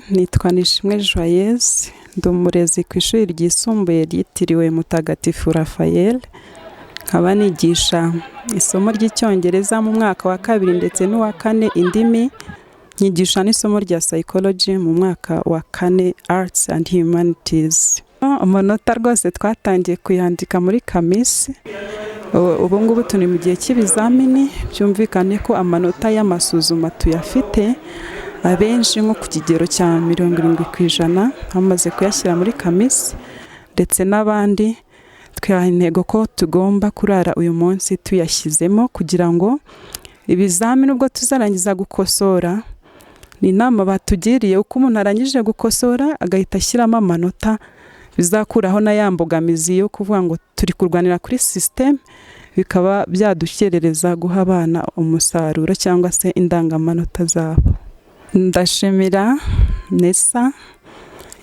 Nitwa Nishimwe Joyeuse, ndi umurezi ku ishuri ryisumbuye ryitiriwe Mutagatifu Raphael, nkaba nigisha isomo ry'Icyongereza mu mwaka wa 2 ndetse n'uwa 4 indimi, nyigisha n'isomo rya psychology mu mwaka wa 4 arts and humanities. Amanota rwose twatangiye kuyandika muri Kamisi. Ubu ngubu turi mu gihe cy'ibizamini, byumvikane ko amanota y'amasuzuma tuyafite abenshi nko ku kigero cya 70% bamaze kuyashyira muri Kamisi, ndetse n'abandi twihaye intego ko tugomba kurara uyu munsi tuyashyizemo kugira ngo ibizamini ubwo tuzarangiza gukosora, ni inama batugiriye uko umuntu arangije gukosora agahita ashyiramo amanota, bizakuraho na yambogamizi yo kuvuga ngo turi kurwanira kuri system, bikaba byadukerereza guha abana umusaruro cyangwa se indangamanota zabo. Ndashimira Nesa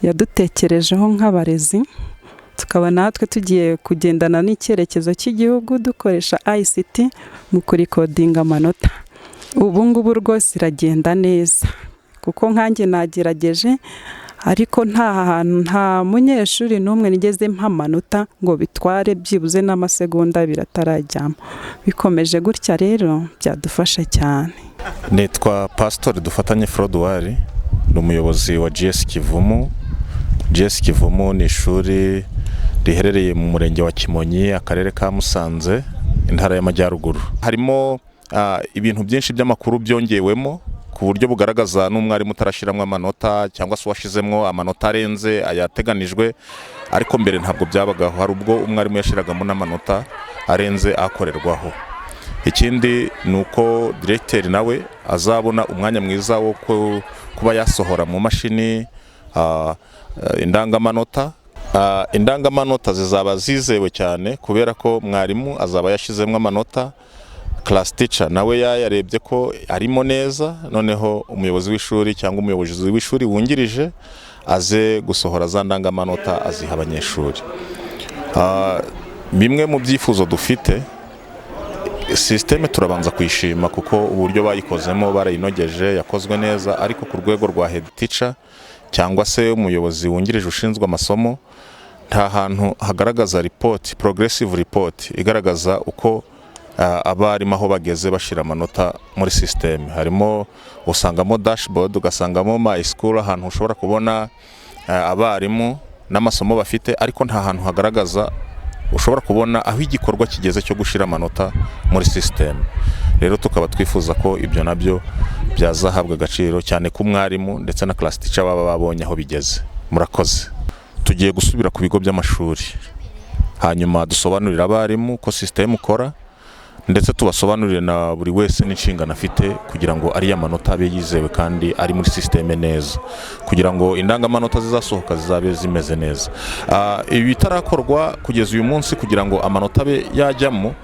yadutekerejeho nk'abarezi, tukaba natwe tugiye kugendana n'icyerekezo cy'igihugu dukoresha ICT mu kurikodinga amanota. Ubu ngubu rwose iragenda neza kuko nkanjye nagerageje, ariko nta munyeshuri n'umwe nigeze mpa amanota ngo bitware byibuze n'amasegonda biratarajyamo. Bikomeje gutya rero byadufasha cyane. Nitwa Pastor Dufatanye Frodouard, ni umuyobozi wa GS Kivumu. GS Kivumu ni ishuri riherereye mu murenge wa Kimonyi, akarere ka Musanze, intara y'Amajyaruguru. Harimo ibintu byinshi by'amakuru byongewemo ku buryo bugaragaza n'umwarimu utarashyiramo amanota cyangwa se washizemo amanota arenze ayateganijwe, ariko mbere ntabwo byabagaho. Hari ubwo umwarimu yashiragamo n'amanota arenze akorerwaho. Ikindi ni uko directeur nawe azabona umwanya mwiza wo kuba yasohora mu mashini indangamanota. Indangamanota zizaba zizewe cyane kubera ko mwarimu azaba yashizemo amanota, class teacher nawe yarebye ko arimo neza, noneho umuyobozi w'ishuri cyangwa umuyobozi w'ishuri wungirije aze gusohora za ndangamanota aziha abanyeshuri. Bimwe mu byifuzo dufite, systeme turabanza kwishima kuko uburyo bayikozemo barayinogeje, yakozwe neza, ariko ku rwego rwa head teacher cyangwa se umuyobozi wungirije ushinzwe amasomo, nta hantu hagaragaza report, progressive report igaragaza uko abarimu aho bageze bashira amanota muri system. Harimo usangamo dashboard, ugasangamo my school, ahantu ushobora kubona abarimu n'amasomo bafite, ariko nta hantu hagaragaza ushobora kubona aho igikorwa kigeze cyo gushira amanota muri system. Rero tukaba twifuza ko ibyo nabyo byazahabwa agaciro cyane ku mwarimu ndetse na class teacher baba babonye aho bigeze. Murakoze. Tugiye gusubira ku bigo by'amashuri, hanyuma dusobanurira abarimu ko system ukora, ndetse tubasobanurire na buri wese n'inshingano afite kugira ngo ari amanota abe yizewe kandi ari muri systeme neza, kugira ngo indangamanota zizasohoka zizabe zimeze neza. Ibi bitarakorwa kugeza uyu munsi kugira ngo amanota abe yajyamo,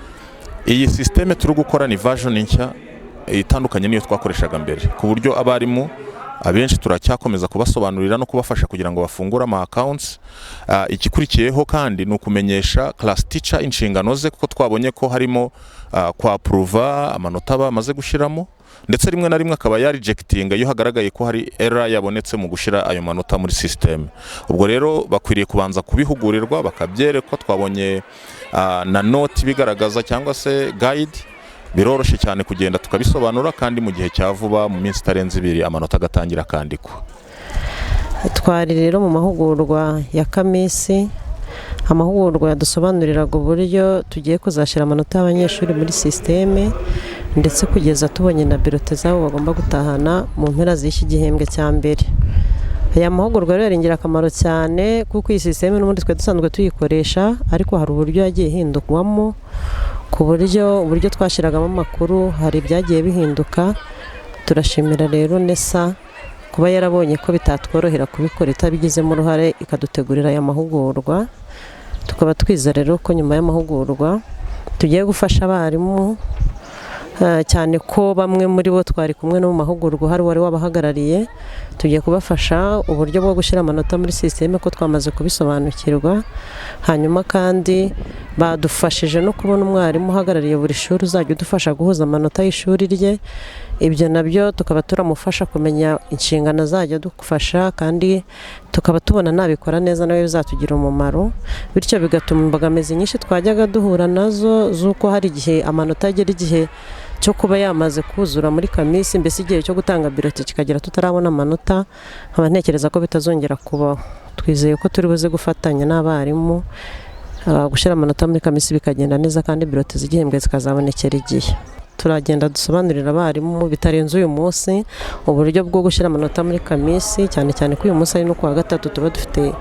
iyi systeme turi gukora ni version nshya itandukanye niyo twakoreshaga mbere, ku buryo abarimu abenshi turacyakomeza kubasobanurira no kubafasha kugira ngo bafungure ama accounts. Ikikurikiyeho kandi ni ukumenyesha class teacher inshingano ze, kuko twabonye ko harimo kwa approve amanota bamaze gushiramo, ndetse rimwe na rimwe akaba ya rejecting iyo hagaragaye ko hari error yabonetse mu gushira ayo manota muri system. Ubwo rero bakwiriye kubanza kubihugurirwa bakabyerekwa. Twabonye na note bigaragaza cyangwa se guide, biroroshye cyane kugenda tukabisobanura, kandi mu gihe cya vuba mu minsi itarenze 2 amanota agatangira kandikwa. Twari rero mu mahugurwa ya Kamisi, amahugurwa yadusobanuriraga uburyo tugiye kuzashira amanota y'abanyeshuri muri systeme, ndetse kugeza tubonye na birote zabo bagomba gutahana mu mpera z'iki gihembwe cya mbere. Aya mahugurwa rero yaringira akamaro cyane kuko iyi systeme n'ubundi twe dusanzwe tuyikoresha, ariko hari uburyo yagiye hindukwamo, ku buryo twashiragamo amakuru hari ibyagiye bihinduka. Turashimira rero Nesa kuba yarabonye ko bitatworohera kubikora itabigizemo uruhare, ikadutegurira aya mahugurwa. Tukaba twiza rero ko nyuma y'amahugurwa tugiye gufasha abarimu cyane ko bamwe muri bo twari kumwe no mu mahugurwa hari wari wabahagarariye. Tugiye kubafasha uburyo bwo gushyira amanota muri systeme ko twamaze kubisobanukirwa. Hanyuma kandi badufashije no kubona umwarimu uhagarariye buri shuri uzajya udufasha guhuza amanota y'ishuri rye. Ibyo nabyo tukaba turamufasha kumenya inshingano azajya dufasha, kandi tukaba tubona nabikora neza nawe bizatugira umumaro. Bityo bigatuma imbogamizi nyinshi twajyaga duhura nazo z'uko hari igihe amanota agera igihe cyo kuba yamaze kuzura muri kamisi, mbese igihe cyo gutanga birote kikagera tutarabona amanota. Nkaba ntekereza ko bitazongera kubaho. Twizeye ko turi buze gufatanya n'abarimu gushyira amanota muri kamisi bikagenda neza, kandi birote z'igihembwe zikazabonekera igihe. Turagenda dusobanurira abarimu bitarenze uyu munsi uburyo bwo gushyira amanota muri kamisi, cyane cyane ko uyu munsi ari no kuwa gatatu tuba dufite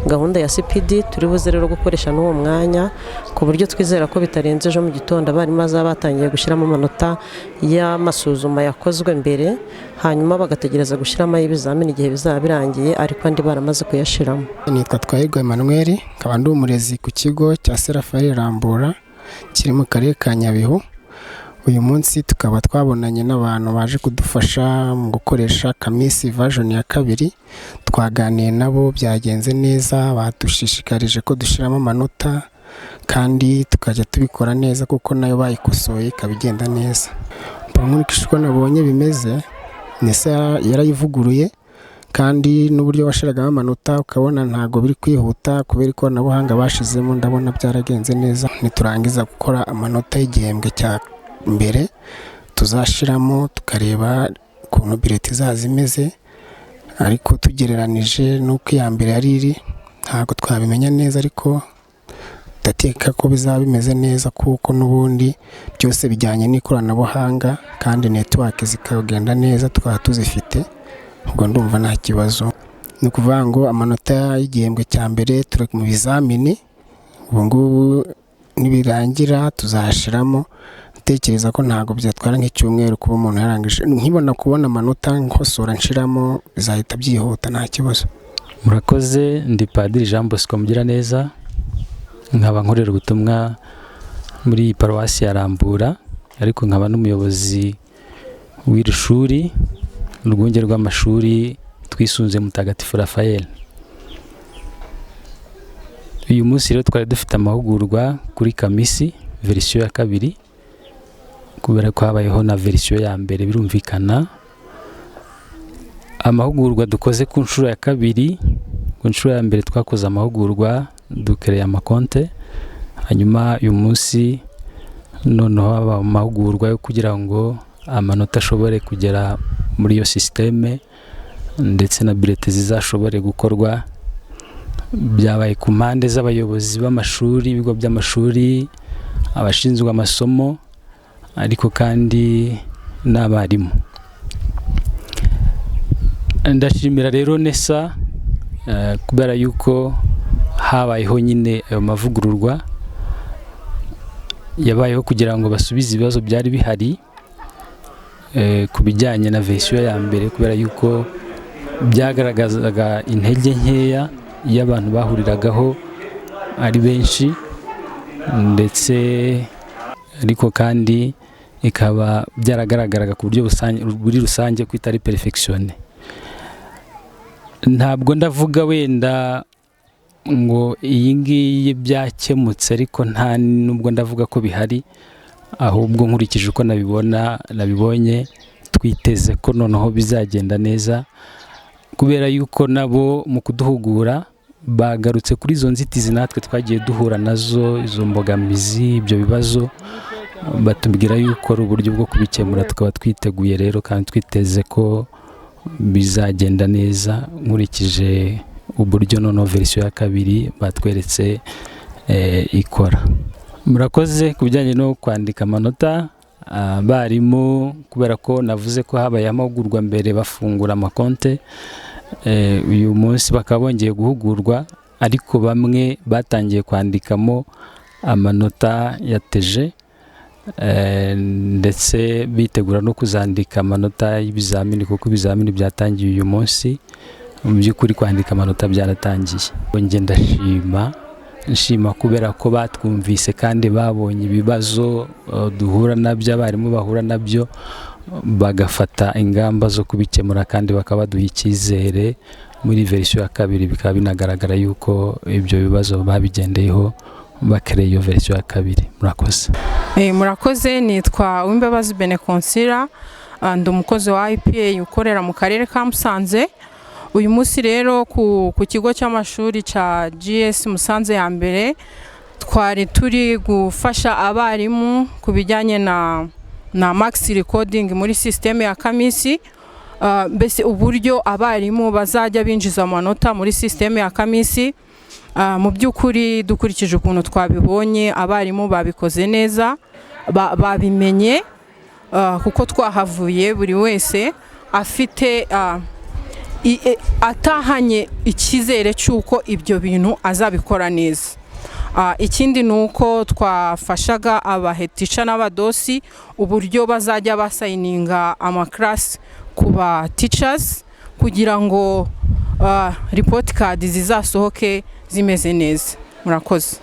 gahunda ya CPD. Turi buze rero gukoresha n'uwo mwanya ku buryo twizera ko bitarenze ejo mu gitondo abarimu bazaba batangiye gushyiramo amanota y'amasuzuma yakozwe mbere, hanyuma bagategereza gushyiramo ay'ibizamini igihe bizaba birangiye, ariko andi baramaze kuyashyiramo. Nitwa Twahirwa Emmanuel, nkaba ndi umurezi ku kigo cya Serafari Rambura kiri mu karere ka Nyabihu. Uyu munsi tukaba twabonanye n'abantu baje kudufasha mu gukoresha kamisi version ya 2. Twaganiye nabo, byagenze neza, badushishikarije ko dushyiramo amanota kandi tukajya tubikora neza kuko nayo bayikosoye ikabigenda neza. Nkurikije uko nabonye bimeze, Nesa yarayivuguruye kandi n'uburyo washiragamo amanota ukabona ntago biri kwihuta kubera ikoranabuhanga bashizemo. Ndabona byaragenze neza. Niturangiza gukora amanota y'igihembwe cya mbere tuzashiramo tukareba ukuntu bireti zazimeze, ariko tugereranije n'uko iya mbere yari iri ntabwo twabimenya neza, ariko ndateka ko bizaba bimeze neza kuko n'ubundi byose bijyanye n'ikoranabuhanga kandi network zikagenda neza tukaba tuzifite. Ubwo ndumva nta kibazo. Ni ukuvuga ngo amanota y'igihembwe cya mbere turi mu bizamini, ubu ngubu nibirangira tuzashiramo. Tekereza ko ntago byatwara nk'icyumweru kuba umuntu yarangije. Nkibona kubona amanota nkosora nshiramo bizahita byihuta nta kibazo. Murakoze. Ndi Padiri Jean Bosco Mugiraneza, nkaba nkorera ubutumwa muri paruwasi ya Rambura, ariko nkaba n'umuyobozi w'iri shuri, urwunge rw'amashuri twisunze Mutagatifu Raphael. Uyu munsi rero twari dufite amahugurwa kuri kamisi verisiyo ya 2, kubera ko habayeho na verisiyo ya mbere. Birumvikana amahugurwa dukoze ku nshuro ya 2. Ku nshuro ya mbere twakoze amahugurwa dukereye amakonte, hanyuma uyu munsi noneho haba amahugurwa yo kugira ngo amanota ashobore kugera muri iyo systeme ndetse na bilete zizashobore gukorwa. Byabaye ku mpande z'abayobozi b'amashuri, ibigo by'amashuri, abashinzwe amasomo, ariko kandi n'abarimu. Ndashimira rero Nesa kubera yuko habayeho nyine ayo mavugururwa yabayeho kugira ngo basubize ibibazo byari bihari ku bijyanye na verisiyo ya mbere, kubera yuko byagaragazaga intege nkeya y'abantu bahuriragaho ari benshi, ndetse ariko kandi ikaba byaragaragaraga ku buryo buri rusange ko itari perfection. Ntabwo ndavuga wenda ngo iyi ngiyi byakemutse, ariko nta nubwo ndavuga ko bihari, ahubwo nkurikije uko nabibonye twiteze ko noneho bizagenda neza, kubera yuko nabo mu kuduhugura bagarutse kuri izo nzitizi natwe twagiye duhura nazo, izo mbogamizi, ibyo bibazo, batubwira yuko ari uburyo bwo kubikemura. Tukaba twiteguye rero kandi twiteze ko bizagenda neza nkurikije uburyo noneho verisiyo ya 2 batweretse ikora. Murakoze. Ku bijyanye no kwandika amanota, barimu kubera ko navuze ko habaye amahugurwa mbere bafungura amakonte, uyu munsi bakaba bongeye guhugurwa, ariko bamwe batangiye kwandikamo amanota yateje, ndetse bitegura no kuzandika amanota y'ibizamini, kuko ibizamini byatangiye uyu munsi. Mu by'ukuri kwandika amanota byaratangiye. Nge ndashima nshima kubera ko batwumvise kandi babonye ibibazo duhura nabyo, abarimu bahura nabyo, bagafata ingamba zo kubikemura kandi bakaba baduha icyizere. Muri verisiyo ya kabiri bikaba binagaragara yuko ibyo bibazo babigendeyeho bakereye iyo verisiyo ya kabiri. Murakoze. Murakoze, nitwa Uwimbabazi Beneconsira, ndi umukozi wa IPA ukorera mu karere ka Musanze. Uyu munsi rero ku kigo cy'amashuri cya GS Musanze ya mbere twari turi gufasha abarimu ku bijyanye na max recording muri systeme ya Kamisi. Mbese uburyo abarimu bazajya binjiza amanota muri systeme ya Kamisi. Mu by'ukuri dukurikije ukuntu twabibonye, abarimu babikoze neza, babimenye, kuko twahavuye buri wese afite atahanye icyizere cy'uko ibyo bintu azabikora neza. Ikindi ni uko twafashaga abahetisha n'abadosi uburyo bazajya basayininga amakarasi ku ba teachers kugira ngo report card zizasohoke zimeze neza. Murakoze.